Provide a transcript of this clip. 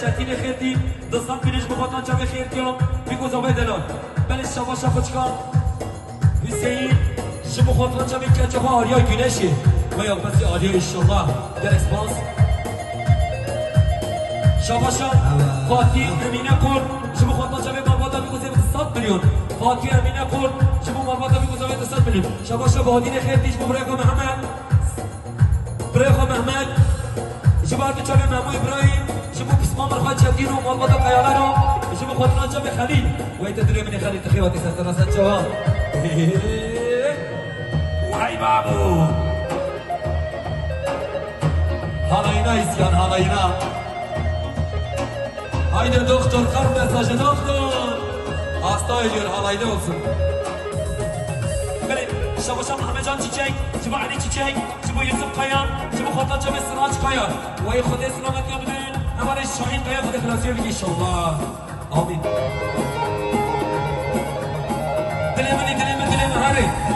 چتین خیردی دستان پیرش بخوادن جمع خیردیان بگذابه دلان بله شبا شبا چکان حسین شما خواهدن جمع کچه ها آریای گونشی و یا بسی آریای انشالله در اسپانس شبا شب فاتی امینه کرد شما خواهدن جمع مربادا بگذابه 100 میلیون فاتی امینه کرد شما مربادا بگذابه 100 میلیون شبا شب هادین خیردیش ببرگا محمد برگا محمد شما که چاله محمود ابراهیم شما بسم الله الرحمن الرحیم و مربادا قیاله رو شما خواهدن جمع خلیل و ایتدری من خلیل تخیواتی سرسناسد شما وای بابو حالا اینا ایسیان حالا اینا haydi doktor kar mesajı doktor hasta ediyor halayda olsun böyle şabaşam Ahmetcan Çiçek şubu Ali Çiçek şubu Yusuf Kaya şubu Khotanca ve Sıraç Kaya ve Khode Selamet Yabudun hemare Şahin Kaya Khode Khlasiye bigi inşallah amin dilemi hare